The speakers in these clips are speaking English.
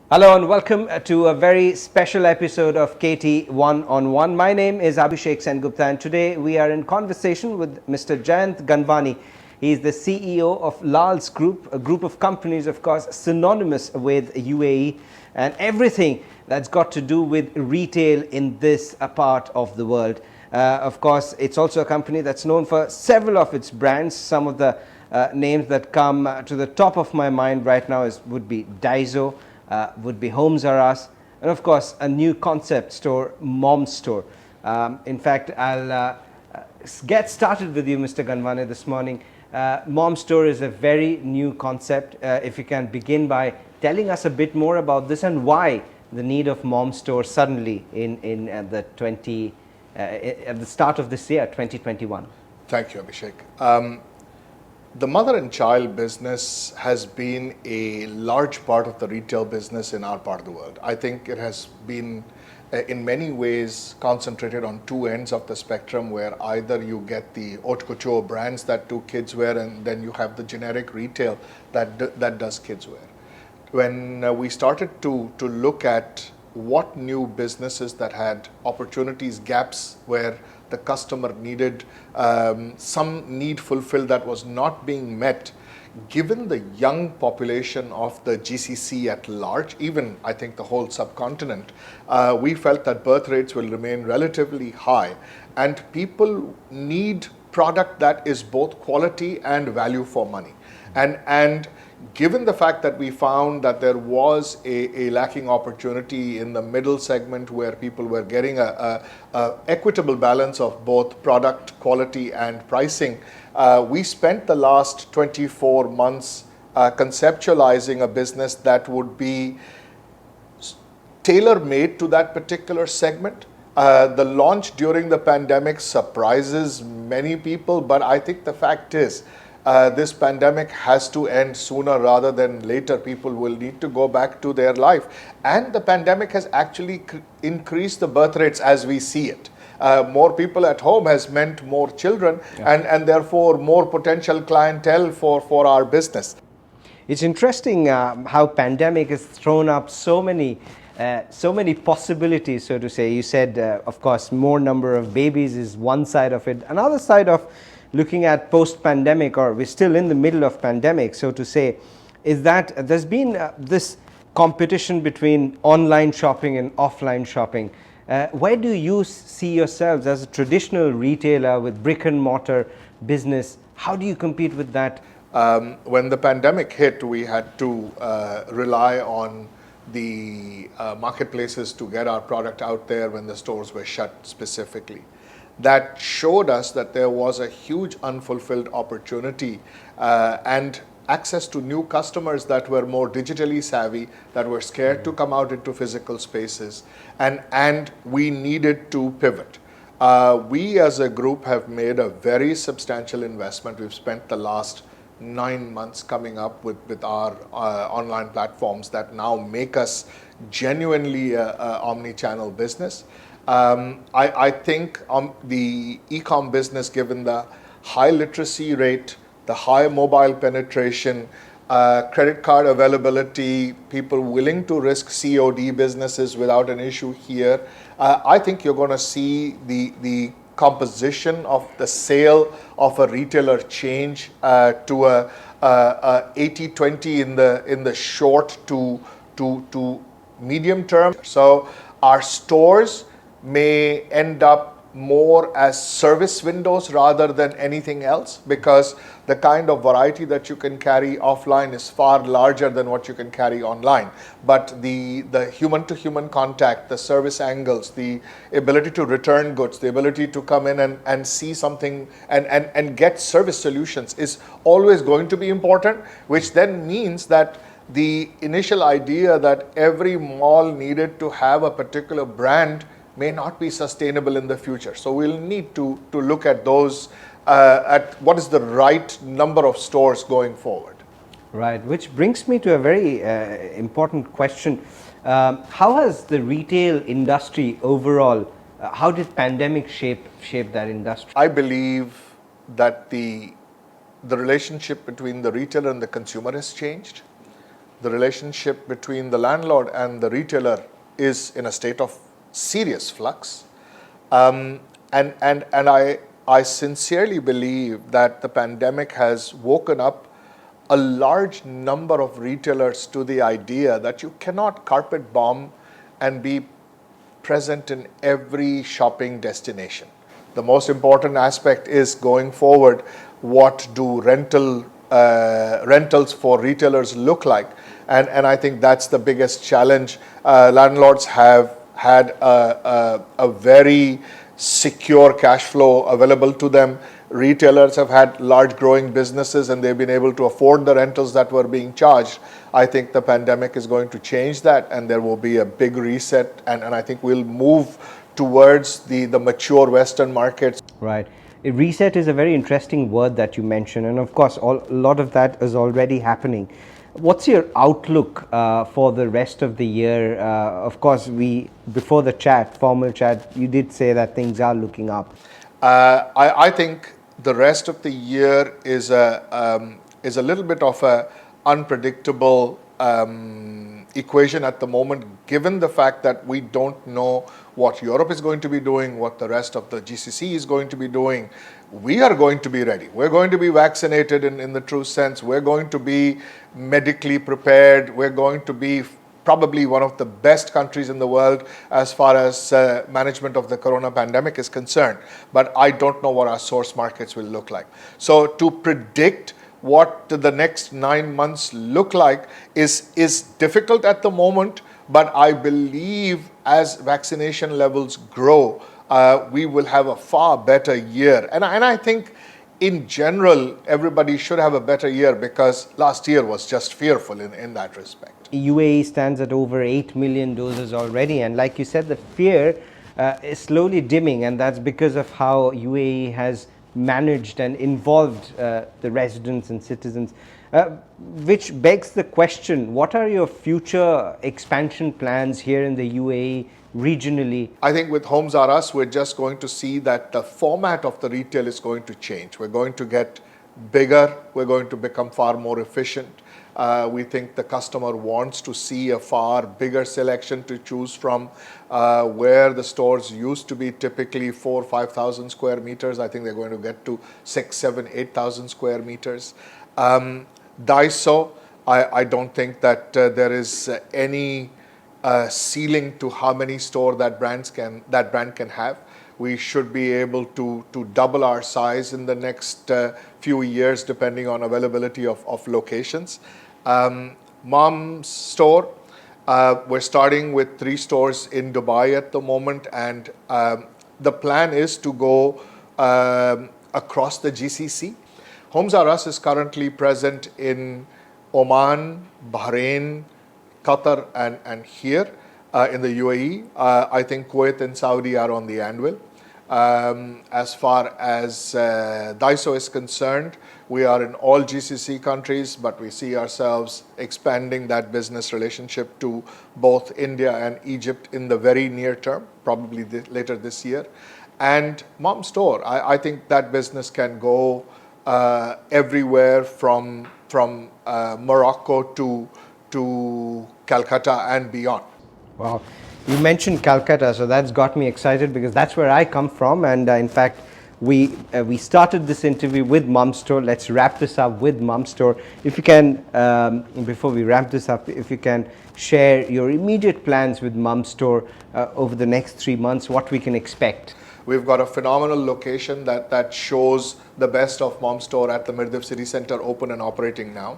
Hello and welcome to a very special episode of KT One on One. My name is Abhishek Sengupta and today we are in conversation with Mr. Jayant Ganvani. He is the CEO of Lal's Group, a group of companies, of course, synonymous with UAE and everything that's got to do with retail in this part of the world. Of course, it's also a company that's known for several of its brands. Some of the names that come to the top of my mind right now would be Daiso, would be Homes R Us, and of course a new concept store, Mom Store. In fact, I'll get started with you, Mr. Ganvani, this morning. Mom Store is a very new concept. If you can begin by telling us a bit more about this and why the need of Mom Store suddenly at the start of this year, 2021. Thank you, Abhishek. The mother and child business has been a large part of the retail business in our part of the world. I think it has been in many ways concentrated on two ends of the spectrum, where either you get the haute couture brands that do kids wear, and then you have the generic retail that does kids wear. When we started to look at what new businesses that had opportunities, gaps where the customer needed some need fulfilled that was not being met, given the young population of the GCC at large, even I think the whole subcontinent, we felt that birth rates will remain relatively high and people need product that is both quality and value for money. And given the fact that we found that there was a lacking opportunity in the middle segment where people were getting a equitable balance of both product quality and pricing, we spent the last 24 months conceptualizing a business that would be tailor-made to that particular segment. The launch during the pandemic surprises many people, but I think the fact is this pandemic has to end sooner rather than later. People will need to go back to their life. And the pandemic has actually increased the birth rates as we see it. More people at home has meant more children, and therefore more potential clientele for our business. It's interesting how pandemic has thrown up so many possibilities, so to say. You said, of course, more number of babies is one side of it. Another side of looking at post-pandemic, or we're still in the middle of pandemic, so to say, is that there's been this competition between online shopping and offline shopping. Where do you see yourselves as a traditional retailer with brick and mortar business? How do you compete with that? When the pandemic hit, we had to rely on the marketplaces to get our product out there when the stores were shut specifically. That showed us that there was a huge unfulfilled opportunity and access to new customers that were more digitally savvy, that were scared to come out into physical spaces, and we needed to pivot. We as a group have made a very substantial investment. We've spent the last 9 months coming up with our online platforms that now make us genuinely a omni-channel business. I think the e-com business, given the high literacy rate, the high mobile penetration, credit card availability, people willing to risk COD businesses without an issue here, I think you're going to see the composition of the sale of a retailer change to a 80-20 in the short to medium term. So our stores may end up more as service windows rather than anything else, because the kind of variety that you can carry offline is far larger than what you can carry online. But the human-to-human contact, the service angles, the ability to return goods, the ability to come in and see something and get service solutions is always going to be important, which then means that the initial idea that every mall needed to have a particular brand may not be sustainable in the future. So we'll need to look at those, at what is the right number of stores going forward. Right, which brings me to a very important question. How has the retail industry overall, how did pandemic shape that industry? I believe that the relationship between the retailer and the consumer has changed. the relationship between the landlord and the retailer is in a state of serious flux. And I sincerely believe that the pandemic has woken up a large number of retailers to the idea that you cannot carpet bomb and be present in every shopping destination. The most important aspect is going forward, what do rentals for retailers look like? And I think that's the biggest challenge. Landlords have had a very secure cash flow available to them. Retailers have had large growing businesses and they've been able to afford the rentals that were being charged. I think the pandemic is going to change that, and there will be a big reset, and I think we'll move towards the mature Western markets. Right. A reset is a very interesting word that you mentioned, and of course, a lot of that is already happening. What's your outlook for the rest of the year? Of course, before the formal chat, you did say that things are looking up. I think the rest of the year is a little bit of a unpredictable equation at the moment, given the fact that we don't know what Europe is going to be doing, what the rest of the GCC is going to be doing. We are going to be ready. We're going to be vaccinated in the true sense. We're going to be medically prepared. We're going to be probably one of the best countries in the world as far as management of the corona pandemic is concerned. But I don't know what our source markets will look like. So to predict what the next 9 months look like is difficult at the moment, but I believe as vaccination levels grow, we will have a far better year. And I think in general, everybody should have a better year, because last year was just fearful in that respect. UAE stands at over 8 million doses already, and like you said, the fear is slowly dimming, and that's because of how UAE has managed and involved the residents and citizens, which begs the question, what are your future expansion plans here in the UAE regionally? I think with Homes R Us, we're just going to see that the format of the retail is going to change. We're going to get bigger. We're going to become far more efficient. We think the customer wants to see a far bigger selection to choose from, where the stores used to be typically 4,000 or 5,000 square meters. I think they're going to get to 6,000, 7,000, 8,000 square meters. Daiso, I don't think that there is any ceiling to how many stores that brand can have. We should be able to double our size in the next few years, depending on availability of locations. Mom's store, we're starting with 3 stores in Dubai at the moment, and the plan is to go across the GCC. Homes R Us is currently present in Oman, Bahrain, Qatar, and here in the UAE. I think Kuwait and Saudi are on the anvil. As far as Daiso is concerned, we are in all GCC countries, but we see ourselves expanding that business relationship to both India and Egypt in the very near term, probably later this year. And Mom Store, I think that business can go everywhere from Morocco to Calcutta and beyond. Wow. You mentioned Calcutta, so that's got me excited, because that's where I come from, and in fact, we started this interview with Mum Store. Let's wrap this up with Mum Store. If you can, before we wrap this up, if you can share your immediate plans with Mum Store over the next 3 months, what we can expect. We've got a phenomenal location that shows the best of Mom Store at the Mirdiv City Center, open and operating now.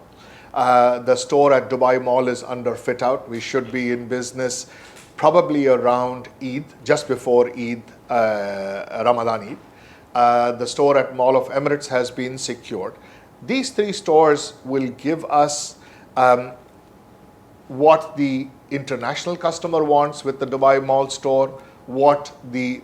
The store at Dubai Mall is under fit out. We should be in business probably around Eid, just before Eid, Ramadan Eid. The store at Mall of Emirates has been secured. These 3 stores will give us what the international customer wants with the Dubai Mall store, what the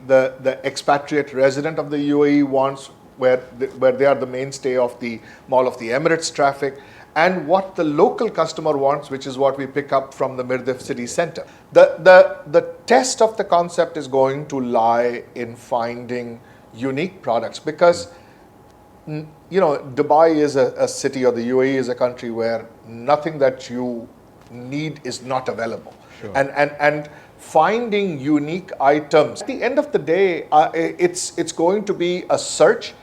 expatriate resident of the UAE wants, where they are the mainstay of the Mall of the Emirates traffic, and what the local customer wants, which is what we pick up from the Mirdiv City Center. The test of the concept is going to lie in finding unique products, because Dubai is a city, or the UAE is a country where nothing that you need is not available. Sure. And finding unique items. At the end of the day, it's going to be a search.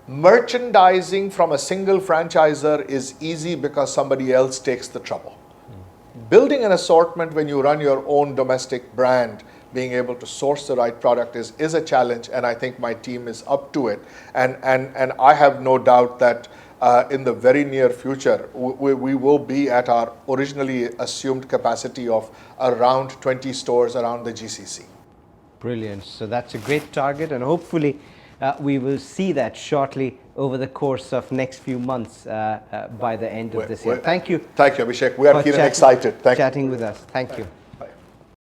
Merchandising from a single franchisor is easy because somebody else takes the trouble. Building an assortment when you run your own domestic brand, being able to source the right product is a challenge, and I think my team is up to it. And I have no doubt that in the very near future, we will be at our originally assumed capacity of around 20 stores around the GCC. Brilliant. So that's a great target, and hopefully we will see that shortly over the course of next few months by the end of this year. Thank you. Thank you, Abhishek. We are keen and excited. Thank you. Chatting with us. Thank you.